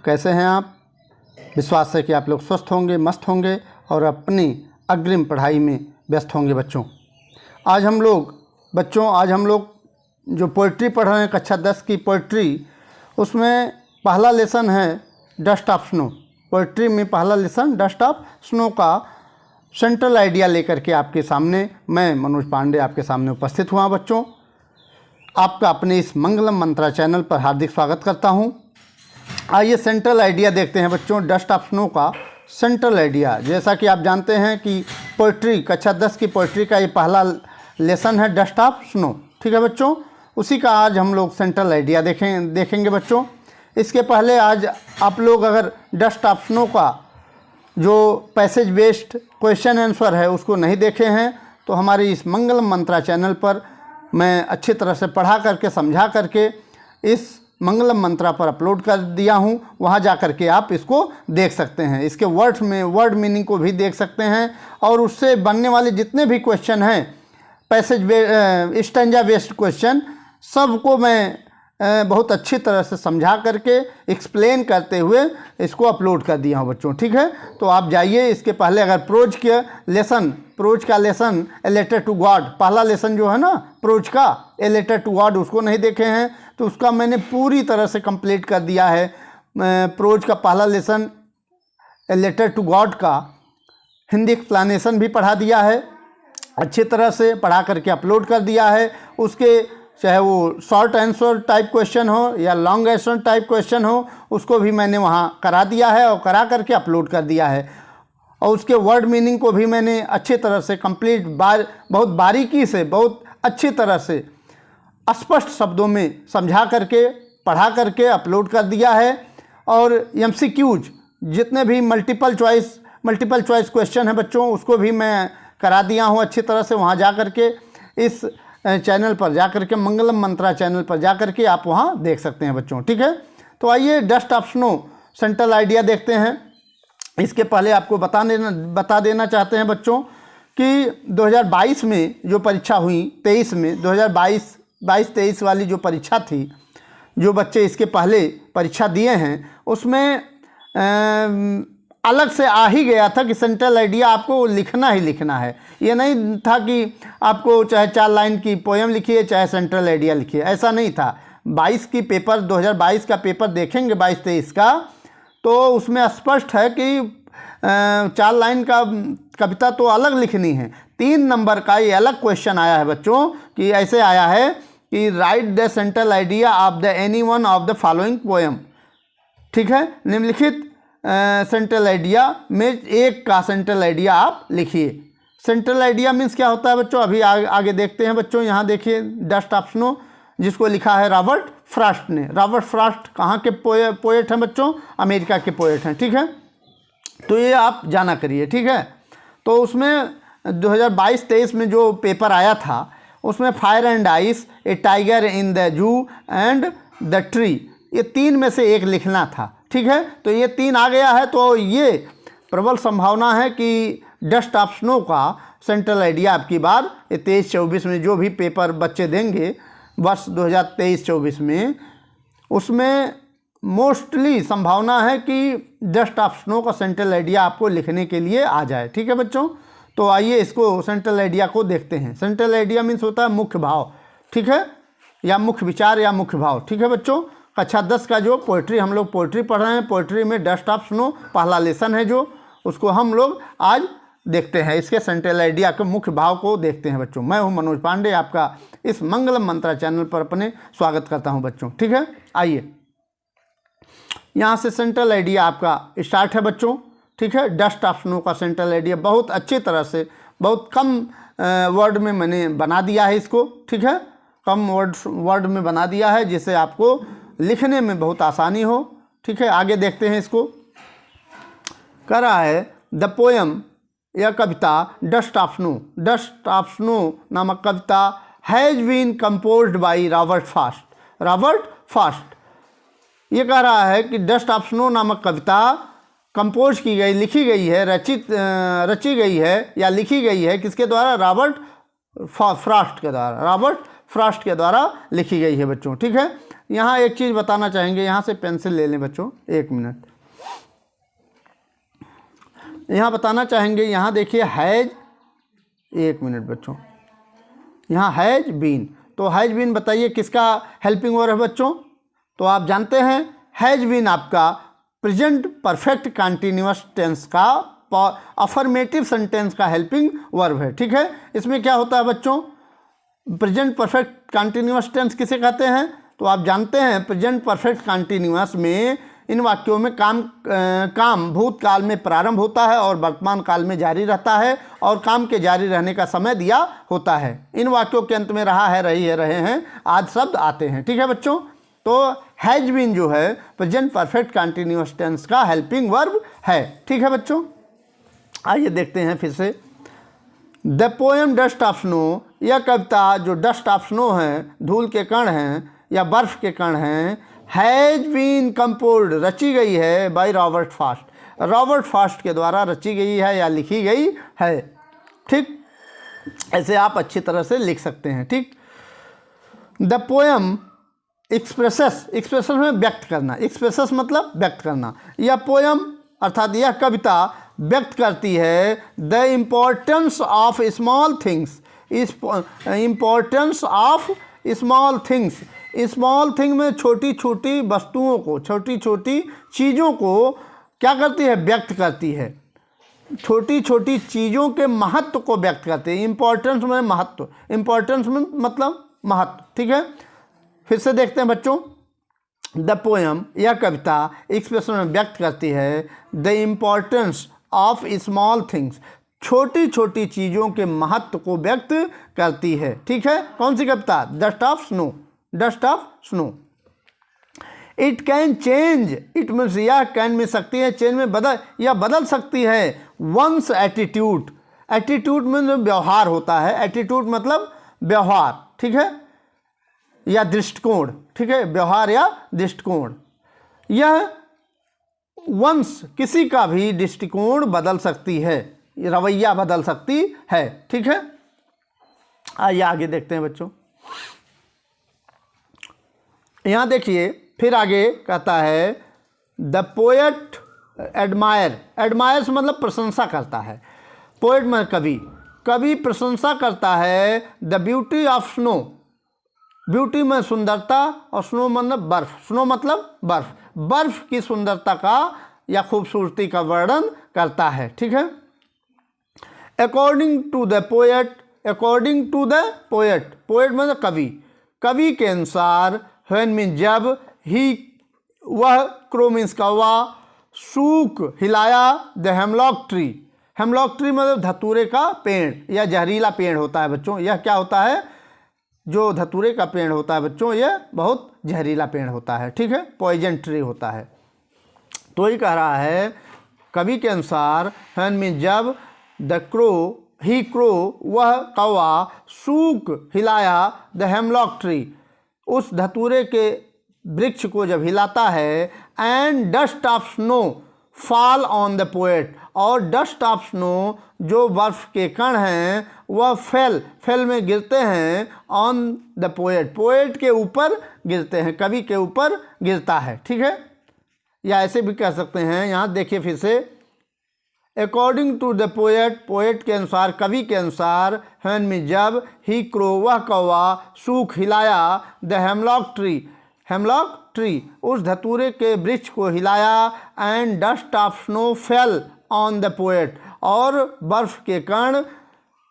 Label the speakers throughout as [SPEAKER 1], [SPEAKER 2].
[SPEAKER 1] कैसे हैं आप? विश्वास है कि आप लोग स्वस्थ होंगे, मस्त होंगे और अपनी अग्रिम पढ़ाई में व्यस्त होंगे। आज हम लोग जो पोइट्री पढ़ रहे हैं, कक्षा 10 की पोइट्री, उसमें पहला लेसन है डस्ट ऑफ स्नो। पोइट्री में पहला लेसन डस्ट ऑफ स्नो का सेंट्रल आइडिया लेकर के आपके सामने मैं मनोज पांडे आपके सामने उपस्थित हुआ। बच्चों, आपका अपने इस मंगलम मंत्रा चैनल पर हार्दिक स्वागत करता हूं। आइए सेंट्रल आइडिया देखते हैं बच्चों, डस्ट ऑफ स्नो का सेंट्रल आइडिया। जैसा कि आप जानते हैं कि पोइट्री, कक्षा 10 की पोइट्री का ये पहला लेसन है डस्ट ऑफ स्नो। ठीक है बच्चों, उसी का आज हम लोग सेंट्रल आइडिया देखेंगे बच्चों। इसके पहले आज आप लोग अगर डस्ट ऑफ स्नो का जो पैसेज बेस्ड क्वेश्चन आंसर है उसको नहीं देखे हैं तो हमारी इस मंगलम मंत्रा चैनल पर मैं अच्छी तरह से पढ़ा करके समझा करके इस मंगलम मंत्रा पर अपलोड कर दिया हूँ। वहाँ जा कर के आप इसको देख सकते हैं, इसके वर्ड मीनिंग को भी देख सकते हैं और उससे बनने वाले जितने भी क्वेश्चन हैं पैसेज स्टैंजा बेस्ड क्वेश्चन, सबको मैं बहुत अच्छी तरह से समझा करके एक्सप्लेन करते हुए इसको अपलोड कर दिया हूँ बच्चों। ठीक है, तो आप जाइए। इसके पहले अगर प्रोज का lesson a letter to God, पहला लेसन जो है ना प्रोज का ए लेटर टू गॉड, उसको नहीं देखे हैं तो उसका मैंने पूरी तरह से कंप्लीट कर दिया है। प्रोज का पहला lesson a letter to God का हिंदी एक्सप्लेनेशन भी पढ़ा दिया है, अच्छी तरह से पढ़ा करके अपलोड कर दिया है। उसके चाहे वो शॉर्ट आंसर टाइप क्वेश्चन हो या लॉन्ग आंसर टाइप क्वेश्चन हो, उसको भी मैंने वहाँ करा दिया है और करा करके अपलोड कर दिया है। और उसके वर्ड मीनिंग को भी मैंने अच्छी तरह से कंप्लीट बहुत बारीकी से, बहुत अच्छी तरह से स्पष्ट शब्दों में समझा करके पढ़ा करके अपलोड कर दिया है। और MCQs जितने भी मल्टीपल चॉइस क्वेश्चन है बच्चों, उसको भी मैं करा दिया हूँ अच्छी तरह से। वहाँ जा करके इस चैनल पर जा करके, मंगलम मंत्रा चैनल पर जा करके आप वहाँ देख सकते हैं बच्चों। ठीक है, तो आइए dust of snow central idea देखते हैं। इसके पहले आपको बता देना चाहते हैं बच्चों कि 2022 में जो परीक्षा हुई, 23 में 2022-23 वाली जो परीक्षा थी, जो बच्चे इसके पहले परीक्षा दिए हैं उसमें अलग से आ ही गया था कि सेंट्रल आइडिया आपको लिखना ही लिखना है। ये नहीं था कि आपको चाहे 4 लाइन की पोएम लिखिए चाहे सेंट्रल आइडिया लिखिए, ऐसा नहीं था। 2022 का पेपर देखेंगे 22-23 का, तो उसमें स्पष्ट है कि 4 लाइन का कविता तो अलग लिखनी है। 3 नंबर का ये अलग क्वेश्चन आया है बच्चों कि ऐसे आया है कि right the central idea of the any one of the following poem. ठीक है, निम्नलिखित सेंट्रल आइडिया में एक का सेंट्रल आइडिया आप लिखिए। सेंट्रल आइडिया मीन्स क्या होता है बच्चों, अभी आगे देखते हैं बच्चों। यहाँ देखिए डस्ट ऑफ स्नो, जिसको लिखा है रॉबर्ट फ्रॉस्ट ने। रॉबर्ट फ्रॉस्ट कहाँ के पोएट हैं बच्चों? अमेरिका के पोएट हैं। ठीक है, तो ये आप जाना करिए। ठीक है, तो उसमें 2022-23 में जो पेपर आया था उसमें fire and ice, A tiger in the zoo and the tree, ये 3 में से एक लिखना था। ठीक है, तो ये 3 आ गया है, तो ये प्रबल संभावना है कि डस्ट ऑफ स्नो का सेंट्रल आइडिया आपकी बार 23-24 में जो भी पेपर बच्चे देंगे वर्ष 2023-24 में, उसमें मोस्टली संभावना है कि डस्ट ऑफ स्नो का सेंट्रल आइडिया आपको लिखने के लिए आ जाए। ठीक है बच्चों, तो आइए इसको सेंट्रल आइडिया को देखते हैं। सेंट्रल आइडिया मीन्स होता है मुख्य भाव। ठीक है, या मुख्य विचार या मुख्य भाव। ठीक है बच्चों, कक्षा 10 का जो पोइट्री, हम लोग पोइट्री पढ़ रहे हैं, पोइट्री में डस्ट ऑफ स्नो पहला लेसन है जो, उसको हम लोग आज देखते हैं। इसके सेंट्रल आइडिया के मुख्य भाव को देखते हैं बच्चों। मैं हूं मनोज पांडे, आपका इस मंगलम मंत्रा चैनल पर अपने स्वागत करता हूं बच्चों। ठीक है, आइए यहाँ से सेंट्रल आइडिया आपका स्टार्ट है बच्चों। ठीक है, डस्ट ऑफ स्नो का सेंट्रल आइडिया बहुत अच्छी तरह से, बहुत कम वर्ड में मैंने बना दिया है इसको। ठीक है, कम वर्ड में बना दिया है जिससे आपको लिखने में बहुत आसानी हो। ठीक है, आगे देखते हैं। इसको कह रहा है द पोएम, यह कविता डस्ट ऑफ स्नो नामक कविता has been composed by Robert Frost. ये कह रहा है कि डस्ट ऑफ स्नो नामक कविता कंपोज की गई, लिखी गई है, रची गई है या लिखी गई है किसके द्वारा? रॉबर्ट फ्रॉस्ट के द्वारा लिखी गई है बच्चों। ठीक है, यहाँ एक चीज़ बताना चाहेंगे, यहाँ से पेंसिल ले लें बच्चों, 1 मिनट। यहाँ बताना चाहेंगे, यहाँ देखिए हैज़, 1 मिनट बच्चों, यहाँ हैज़ बीन, तो हैज़ बीन बताइए किसका हेल्पिंग वर्ब है बच्चों? तो आप जानते हैं हैज़ बीन आपका प्रेजेंट परफेक्ट कंटिन्यूअस टेंस का अफर्मेटिव सेंटेंस का हेल्पिंग वर्ब है। ठीक है, इसमें क्या होता है बच्चों? प्रेजेंट परफेक्ट कंटिन्यूअस टेंस किसे कहते हैं? तो आप जानते हैं प्रेजेंट परफेक्ट कंटिन्यूअस में इन वाक्यों में काम भूतकाल में प्रारंभ होता है और वर्तमान काल में जारी रहता है और काम के जारी रहने का समय दिया होता है। इन वाक्यों के अंत में रहा है, रही है, रहे हैं आदि शब्द आते हैं। ठीक है बच्चों, तो हैज बीन जो है प्रेजेंट परफेक्ट कंटिन्यूअस टेंस का हेल्पिंग वर्ब है। ठीक है बच्चों, आइए देखते हैं फिर से। The poem dust of snow, यह कविता जो डस्ट ऑफ स्नो है, धूल के कण हैं या बर्फ के कण हैं, हैज बीन कंपोज्ड, रची गई है by Robert Frost, Robert Frost के द्वारा रची गई है या लिखी गई है। ठीक, ऐसे आप अच्छी तरह से लिख सकते हैं। ठीक, द पोएम एक्सप्रेसेस, एक्सप्रेसेस में व्यक्त करना, एक्सप्रेसेस मतलब व्यक्त करना। यह पोएम अर्थात यह कविता व्यक्त करती है the importance of small things, importance of small things, small thing में छोटी छोटी वस्तुओं को, छोटी छोटी चीज़ों को क्या करती है? व्यक्त करती है। छोटी छोटी चीज़ों के महत्व को व्यक्त करती है। इम्पोर्टेंस में महत्व, इम्पोर्टेंस में मतलब महत्व। ठीक है, फिर से देखते हैं बच्चों। द पोएम, यह कविता एक्सप्रेशन में व्यक्त करती है the importance of small things, छोटी छोटी चीज़ों के महत्व को व्यक्त करती है। ठीक है, कौन सी कविता? Dust of snow, dust of snow. It can change, it means यह कैन मिल सकती है, चेंज में बदल, यह बदल सकती है वंस एटीट्यूड, एटीट्यूड में जो व्यवहार होता है, एटीट्यूड मतलब व्यवहार। ठीक है, या दृष्टिकोण। ठीक है, व्यवहार या दृष्टिकोण। यह वंश किसी का भी दृष्टिकोण बदल सकती है, रवैया बदल सकती है। ठीक है, आइए आगे देखते हैं बच्चों। यहाँ देखिए फिर आगे कहता है द पोएट एडमायर, एडमायर से मतलब प्रशंसा करता है। पोएट में कवि, कवि प्रशंसा करता है the beauty of snow, beauty में सुंदरता और स्नो मतलब बर्फ, स्नो मतलब बर्फ, बर्फ की सुंदरता का या खूबसूरती का वर्णन करता है। ठीक है, according to the poet, according to the poet, poet मतलब कवि, कवि के अनुसार, व्हेन मीन जब, ही वह, क्रो मीन्स कौवा, सूख हिलाया the hemlock tree, hemlock tree मतलब धतूरे का पेड़ या जहरीला पेड़ होता है बच्चों। यह क्या होता है? जो धतूरे का पेड़ होता है बच्चों, यह बहुत जहरीला पेड़ होता है। ठीक है, पॉइजन ट्री होता है। तो ये कह रहा है कवि के अनुसार, व्हेन मीन जब, द क्रो, ही क्रो वह कौवा, सूख हिलाया द हेमलॉक ट्री, उस धतूरे के वृक्ष को जब हिलाता है, and dust of snow fall on the poet, और डस्ट ऑफ स्नो जो बर्फ के कण हैं वह फेल में गिरते हैं, ऑन द पोएट, पोएट के ऊपर गिरते हैं, कवि के ऊपर गिरता है। ठीक है, या ऐसे भी कह सकते हैं। यहाँ देखिए फिर से, according to the poet, poet के अनुसार, कवि के अनुसार, व्हेन में जब, ही क्रो वह कौवा, सूख हिलाया the hemlock tree, hemlock tree उस धतूरे के वृक्ष को हिलाया, and dust of snow fell on the poet, और बर्फ के कण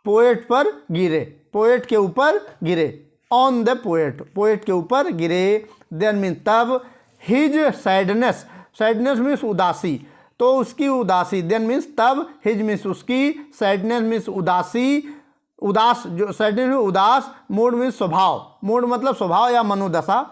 [SPEAKER 1] पोएट पर गिरे, पोएट के ऊपर गिरे, ऑन द पोएट, पोएट के ऊपर गिरे। देन मीन तब, हिज सैडनेस, सैडनेस मीन्स उदासी, तो उसकी उदासी, देन मीन्स तब, हिज मीन्स उसकी, सैडनेस मीन्स उदासी, उदास जो सैडनेस में उदास, मूड मीन्स स्वभाव, मूड मतलब स्वभाव या मनोदशा,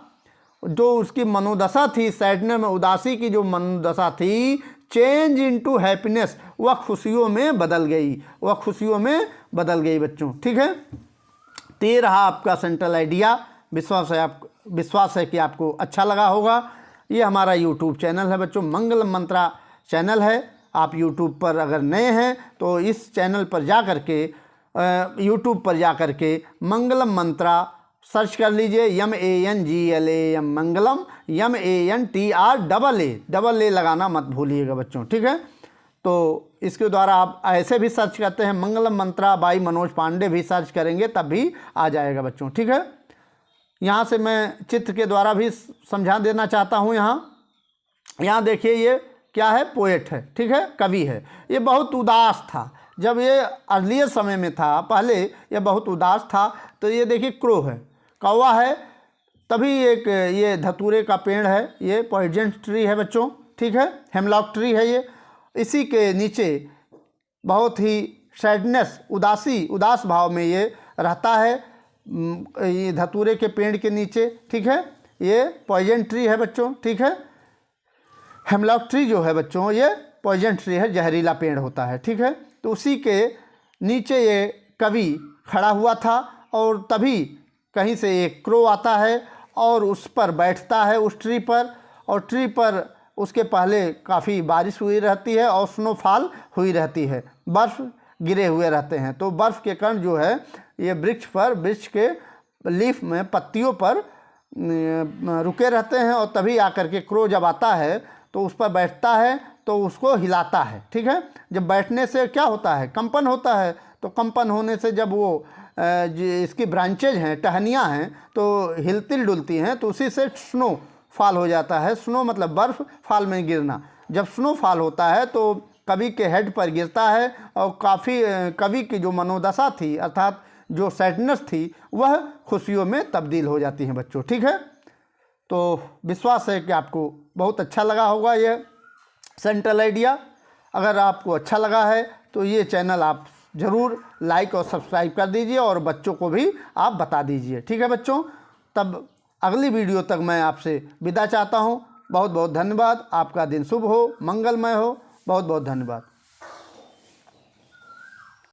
[SPEAKER 1] जो उसकी मनोदशा थी, सैडनेस में उदासी की जो मनोदशा थी, चेंज इनटू हैप्पीनेस, वह खुशियों में बदल गई, वह खुशियों में बदल गई बच्चों। ठीक है, तो ये रहा आपका सेंट्रल आइडिया। विश्वास है कि आपको अच्छा लगा होगा। ये हमारा यूट्यूब चैनल है बच्चों, मंगल मंत्रा चैनल है। आप यूट्यूब पर अगर नए हैं तो इस चैनल पर जा कर के, यूट्यूब पर जा कर के मंगलम मंत्रा सर्च कर लीजिए MANGLAM Mangalam, MANTRAA, double A लगाना मत भूलिएगा बच्चों, ठीक है। तो इसके द्वारा आप ऐसे भी सर्च करते हैं मंगलम मंत्रा बाई मनोज पांडे भी सर्च करेंगे तब भी आ जाएगा बच्चों, ठीक है। यहाँ से मैं चित्र के द्वारा भी समझा देना चाहता हूँ। यहाँ देखिए ये क्या है, पोएट है, ठीक है, कवि है। ये बहुत उदास था जब ये अर्लियर समय में था, पहले ये बहुत उदास था। तो ये देखिए क्रो है, कौवा है, तभी एक ये धतूरे का पेड़ है, ये पॉइजन ट्री है बच्चों, ठीक है, हेमलॉक ट्री है ये। इसी के नीचे बहुत ही सैडनेस, उदास भाव में ये रहता है, ये धतूरे के पेड़ के नीचे, ठीक है। ये पॉइजन ट्री है बच्चों, ठीक है। हेमलॉक ट्री जो है बच्चों ये पॉइजन ट्री है, जहरीला पेड़ होता है, ठीक है। तो उसी के नीचे ये कवि खड़ा हुआ था और तभी कहीं से एक क्रो आता है और उस पर बैठता है, उस ट्री पर। और ट्री पर उसके पहले काफ़ी बारिश हुई रहती है और स्नोफॉल हुई रहती है, बर्फ़ गिरे हुए रहते हैं। तो बर्फ़ के कण जो है ये वृक्ष के लीफ में, पत्तियों पर रुके रहते हैं। और तभी आकर के क्रो जब आता है तो उस पर बैठता है तो उसको हिलाता है, ठीक है। जब बैठने से क्या होता है, कंपन होता है। तो कंपन होने से जब वो इसकी ब्रांचेज हैं, टहनियाँ हैं, तो हिलती डुलती हैं, तो उसी से स्नो फॉल हो जाता है। स्नो मतलब बर्फ़, फॉल में गिरना। जब स्नो फॉल होता है तो कवि के हेड पर गिरता है और काफ़ी कवि की जो मनोदशा थी, अर्थात जो सैडनेस थी, वह खुशियों में तब्दील हो जाती हैं बच्चों, ठीक है। तो विश्वास है कि आपको बहुत अच्छा लगा होगा ये सेंट्रल आइडिया। अगर आपको अच्छा लगा है तो ये चैनल आप ज़रूर लाइक और सब्सक्राइब कर दीजिए और बच्चों को भी आप बता दीजिए, ठीक है बच्चों। तब अगली वीडियो तक मैं आपसे विदा चाहता हूँ। बहुत बहुत धन्यवाद। आपका दिन शुभ हो, मंगलमय हो। बहुत बहुत धन्यवाद।